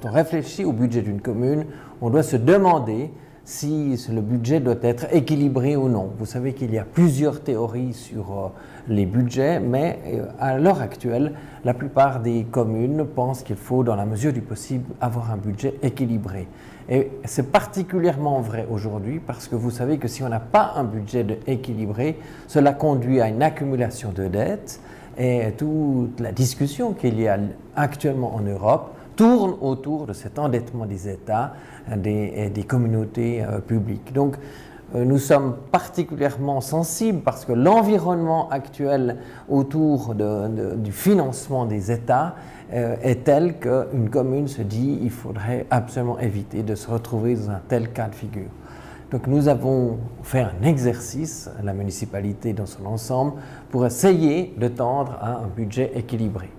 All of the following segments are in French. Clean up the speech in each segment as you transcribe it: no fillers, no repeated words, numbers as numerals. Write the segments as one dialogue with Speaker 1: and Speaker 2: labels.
Speaker 1: quand on réfléchit au budget d'une commune, on doit se demander si le budget doit être équilibré ou non. Vous savez qu'il y a plusieurs théories sur les budgets, mais à l'heure actuelle, la plupart des communes pensent qu'il faut, dans la mesure du possible, avoir un budget équilibré. Et c'est particulièrement vrai aujourd'hui parce que vous savez que si on n'a pas un budget équilibré, cela conduit à une accumulation de dettes et toute la discussion qu'il y a actuellement en Europe tourne autour de cet endettement des États et des communautés publiques. Donc, nous sommes particulièrement sensibles parce que l'environnement actuel autour du financement des États est tel qu'une commune se dit qu'il faudrait absolument éviter de se retrouver dans un tel cas de figure. Donc nous avons fait un exercice, la municipalité dans son ensemble, pour essayer de tendre à un budget équilibré.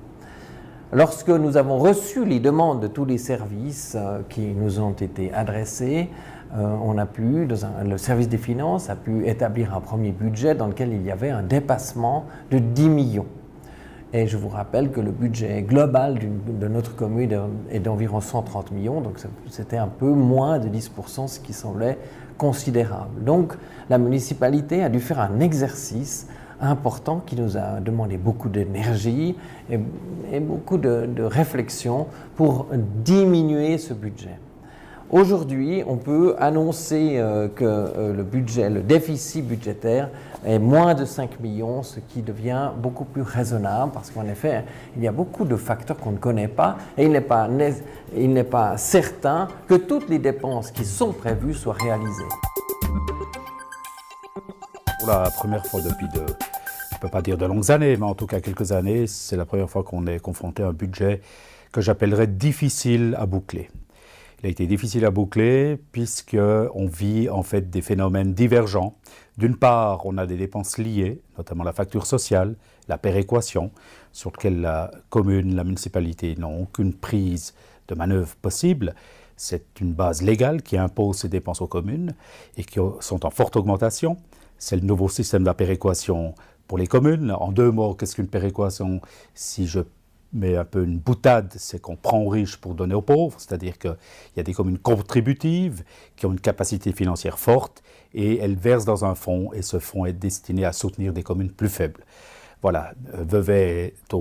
Speaker 1: Lorsque nous avons reçu les demandes de tous les services qui nous ont été adressés, le service des finances a pu établir un premier budget dans lequel il y avait un dépassement de 10 millions. Et je vous rappelle que le budget global de notre commune est d'environ 130 millions, donc c'était un peu moins de 10%, ce qui semblait considérable. Donc la municipalité a dû faire un exercice important qui nous a demandé beaucoup d'énergie et beaucoup de réflexion pour diminuer ce budget. Aujourd'hui, on peut annoncer que le déficit budgétaire est moins de 5 millions, ce qui devient beaucoup plus raisonnable parce qu'en effet, il y a beaucoup de facteurs qu'on ne connaît pas et il n'est pas certain que toutes les dépenses qui sont prévues soient réalisées.
Speaker 2: Pour la première fois depuis je ne peux pas dire de longues années, mais en tout cas quelques années, c'est la première fois qu'on est confronté à un budget que j'appellerais difficile à boucler. Il a été difficile à boucler puisqu'on vit en fait des phénomènes divergents. D'une part, on a des dépenses liées, notamment la facture sociale, la péréquation, sur laquelle la commune, la municipalité n'ont aucune prise de manœuvre possible. C'est une base légale qui impose ces dépenses aux communes et qui sont en forte augmentation. C'est le nouveau système de la péréquation pour les communes. En 2 mots, qu'est-ce qu'une péréquation? Si je mets un peu une boutade, c'est qu'on prend aux riches pour donner aux pauvres, c'est-à-dire qu'il y a des communes contributives qui ont une capacité financière forte et elles versent dans un fonds et ce fonds est destiné à soutenir des communes plus faibles. Voilà, Vevey est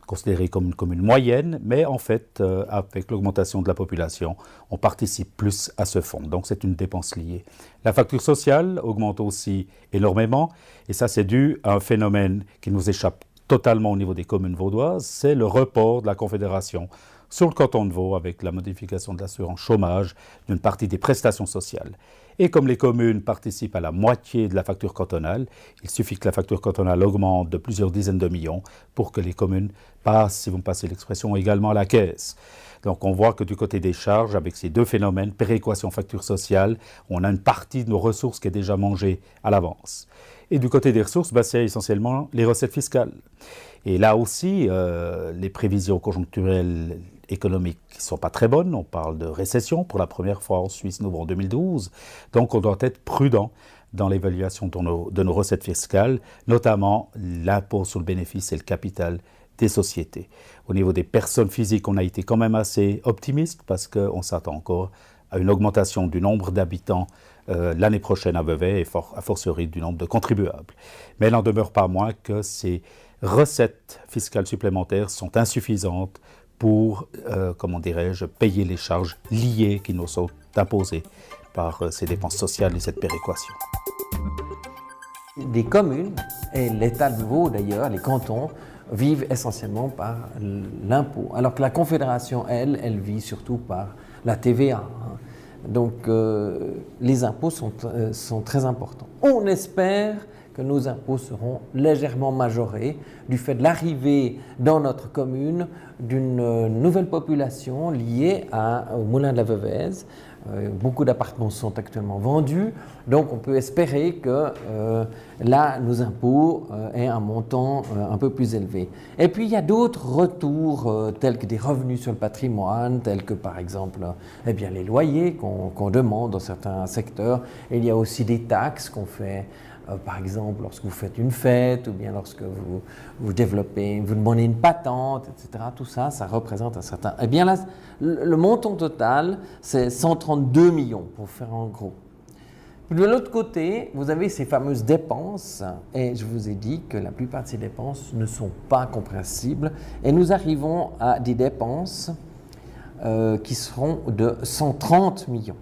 Speaker 2: considéré comme une commune moyenne, mais en fait, avec l'augmentation de la population, on participe plus à ce fonds. Donc c'est une dépense liée. La facture sociale augmente aussi énormément et ça c'est dû à un phénomène qui nous échappe totalement au niveau des communes vaudoises, c'est le report de la Confédération sur le canton de Vaud avec la modification de l'assurance chômage d'une partie des prestations sociales. Et comme les communes participent à la moitié de la facture cantonale, il suffit que la facture cantonale augmente de plusieurs dizaines de millions pour que les communes passent, si vous me passez l'expression, également à la caisse. Donc on voit que du côté des charges, avec ces 2 phénomènes, péréquation, facture sociale, on a une partie de nos ressources qui est déjà mangée à l'avance. Et du côté des ressources, c'est essentiellement les recettes fiscales. Et là aussi, les prévisions conjoncturelles économiques ne sont pas très bonnes. On parle de récession pour la première fois en Suisse, nous, en 2012. Donc on doit être prudent dans l'évaluation de nos recettes fiscales, notamment l'impôt sur le bénéfice et le capital des sociétés. Au niveau des personnes physiques, on a été quand même assez optimiste parce qu'on s'attend encore à une augmentation du nombre d'habitants l'année prochaine à Vevey et a fortiori du nombre de contribuables. Mais il n'en demeure pas moins que ces recettes fiscales supplémentaires sont insuffisantes pour, comment dirais-je, payer les charges liées qui nous sont imposées par ces dépenses sociales et cette péréquation.
Speaker 1: Les communes et l'État de Vaud d'ailleurs, les cantons, vivent essentiellement par l'impôt, alors que la Confédération, elle vit surtout par la TVA. Donc les impôts sont très importants. On espère que nos impôts seront légèrement majorés du fait de l'arrivée dans notre commune d'une nouvelle population liée au Moulin de la Veuvez. Beaucoup d'appartements sont actuellement vendus, donc on peut espérer que là, nos impôts aient un montant un peu plus élevé. Et puis il y a d'autres retours, tels que des revenus sur le patrimoine, tels que par exemple les loyers qu'on demande dans certains secteurs. Et il y a aussi des taxes qu'on fait par exemple lorsque vous faites une fête ou bien lorsque vous développez, vous demandez une patente, etc. Tout ça, ça représente un certain... Eh bien là, le montant total, c'est 132 millions pour faire en gros. Puis de l'autre côté, vous avez ces fameuses dépenses, et je vous ai dit que la plupart de ces dépenses ne sont pas compréhensibles, et nous arrivons à des dépenses qui seront de 130 millions.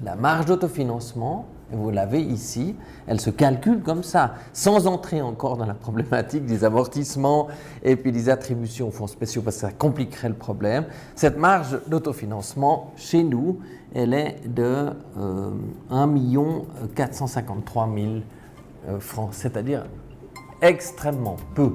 Speaker 1: La marge d'autofinancement, vous l'avez ici, elle se calcule comme ça, sans entrer encore dans la problématique des amortissements et puis des attributions aux fonds spéciaux, parce que ça compliquerait le problème. Cette marge d'autofinancement, chez nous, elle est de 1 453 000 francs, c'est-à-dire extrêmement peu.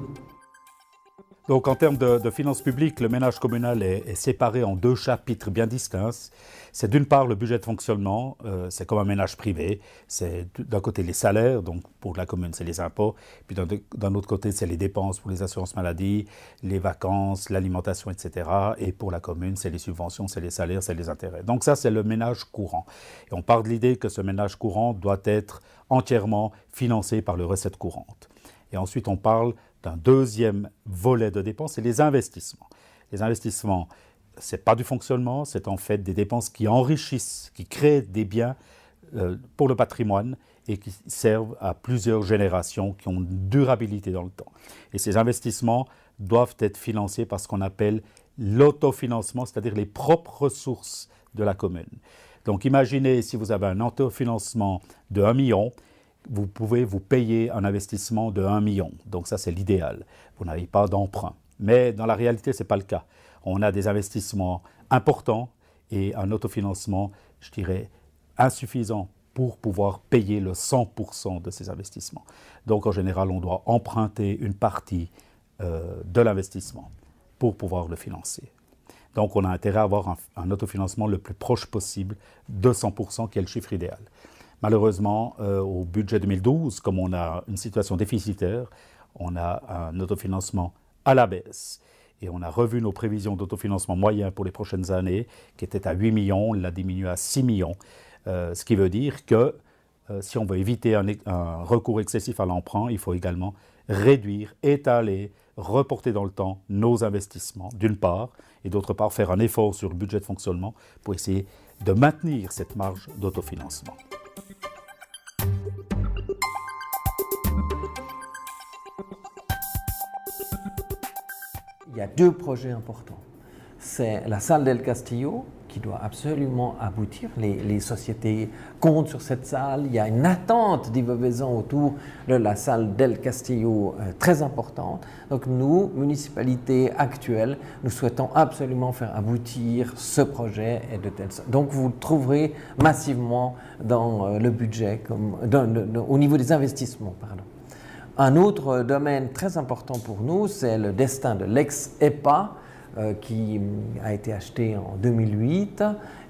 Speaker 2: Donc en termes de finances publiques, le ménage communal est séparé en 2 chapitres bien distincts. C'est d'une part le budget de fonctionnement, c'est comme un ménage privé. C'est d'un côté les salaires, donc pour la commune c'est les impôts, puis d'un autre côté c'est les dépenses pour les assurances maladie, les vacances, l'alimentation, etc. Et pour la commune c'est les subventions, c'est les salaires, c'est les intérêts. Donc ça c'est le ménage courant. Et on part de l'idée que ce ménage courant doit être entièrement financé par les recettes courantes. Et ensuite on parle d'un deuxième volet de dépenses, c'est les investissements. Les investissements, ce n'est pas du fonctionnement, c'est en fait des dépenses qui enrichissent, qui créent des biens pour le patrimoine et qui servent à plusieurs générations, qui ont une durabilité dans le temps. Et ces investissements doivent être financés par ce qu'on appelle l'autofinancement, c'est-à-dire les propres ressources de la commune. Donc imaginez si vous avez un autofinancement de 1 million, vous pouvez vous payer un investissement de 1 million. Donc ça, c'est l'idéal. Vous n'avez pas d'emprunt. Mais dans la réalité, ce n'est pas le cas. On a des investissements importants et un autofinancement, je dirais, insuffisant pour pouvoir payer le 100% de ces investissements. Donc en général, on doit emprunter une partie de l'investissement pour pouvoir le financer. Donc on a intérêt à avoir un autofinancement le plus proche possible de 100%, qui est le chiffre idéal. Malheureusement, au budget 2012, comme on a une situation déficitaire, on a un autofinancement à la baisse. Et on a revu nos prévisions d'autofinancement moyen pour les prochaines années, qui étaient à 8 millions, on l'a diminué à 6 millions. Ce qui veut dire que si on veut éviter un recours excessif à l'emprunt, il faut également réduire, étaler, reporter dans le temps nos investissements, d'une part, et d'autre part faire un effort sur le budget de fonctionnement pour essayer de maintenir cette marge d'autofinancement.
Speaker 1: Il y a 2 projets importants. C'est la salle del Castillo qui doit absolument aboutir. Les sociétés comptent sur cette salle. Il y a une attente d'effervescence autour de la salle del Castillo très importante. Donc nous, municipalité actuelle, nous souhaitons absolument faire aboutir ce projet et de telle sorte. Donc vous le trouverez massivement dans le budget, au niveau des investissements. Un autre domaine très important pour nous, c'est le destin de l'ex-EPA qui a été acheté en 2008.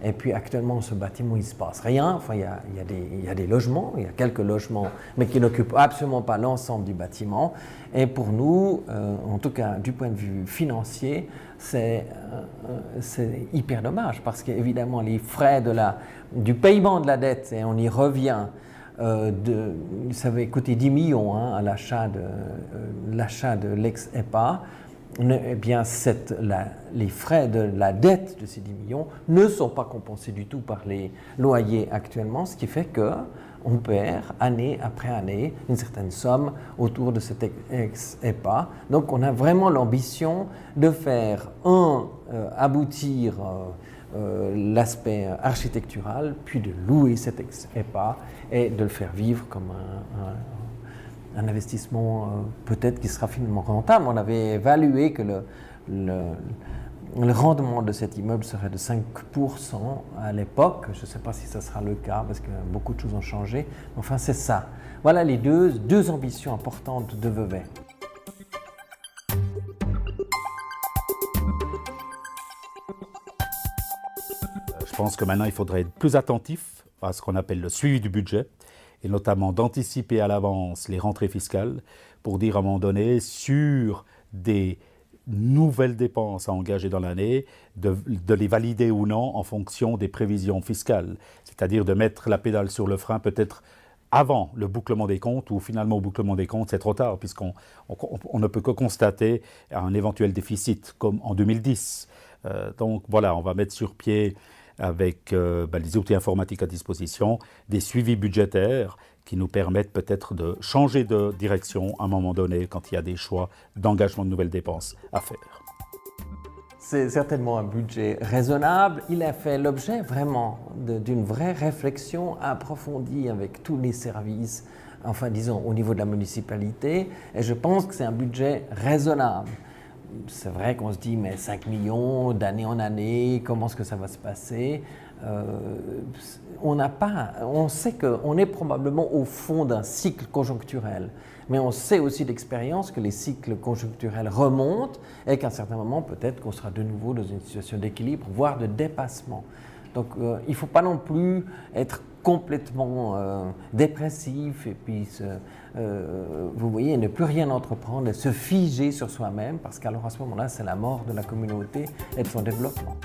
Speaker 1: Et puis actuellement, ce bâtiment, il ne se passe rien. Enfin, il y a des logements, il y a quelques logements, mais qui n'occupent absolument pas l'ensemble du bâtiment. Et pour nous, en tout cas du point de vue financier, c'est hyper dommage parce qu'évidemment, les frais du paiement de la dette, et on y revient, ça avait coûté 10 millions à l'achat de l'ex-EPA. Eh bien, les frais de la dette de ces 10 millions ne sont pas compensés du tout par les loyers actuellement, ce qui fait qu'on perd année après année une certaine somme autour de cet ex-EPA. Donc on a vraiment l'ambition de faire aboutir l'aspect architectural, puis de louer cet ex-EPA et de le faire vivre comme un investissement peut-être qui sera finalement rentable. On avait évalué que le rendement de cet immeuble serait de 5% à l'époque. Je ne sais pas si ça sera le cas parce que beaucoup de choses ont changé. Enfin, c'est ça. Voilà les deux ambitions importantes de Vevey.
Speaker 2: Je pense que maintenant, il faudrait être plus attentif à ce qu'on appelle le suivi du budget, et notamment d'anticiper à l'avance les rentrées fiscales pour dire à un moment donné, sur des nouvelles dépenses à engager dans l'année, de les valider ou non en fonction des prévisions fiscales. C'est-à-dire de mettre la pédale sur le frein peut-être avant le bouclement des comptes, ou finalement au bouclement des comptes, c'est trop tard, puisqu'on ne peut que constater un éventuel déficit, comme en 2010. Donc voilà, on va mettre sur pied, avec les outils informatiques à disposition, des suivis budgétaires qui nous permettent peut-être de changer de direction à un moment donné, quand il y a des choix d'engagement de nouvelles dépenses à faire.
Speaker 1: C'est certainement un budget raisonnable. Il a fait l'objet vraiment d'une vraie réflexion approfondie avec tous les services, enfin disons au niveau de la municipalité, et je pense que c'est un budget raisonnable. C'est vrai qu'on se dit, mais 5 millions d'année en année, comment est-ce que ça va se passer? On sait qu'on est probablement au fond d'un cycle conjoncturel, mais on sait aussi d'expérience que les cycles conjoncturels remontent et qu'à un certain moment, peut-être qu'on sera de nouveau dans une situation d'équilibre, voire de dépassement. Donc il ne faut pas non plus être complètement dépressif et puis vous voyez, ne plus rien entreprendre et se figer sur soi-même, parce qu'alors à ce moment-là, c'est la mort de la communauté et de son développement.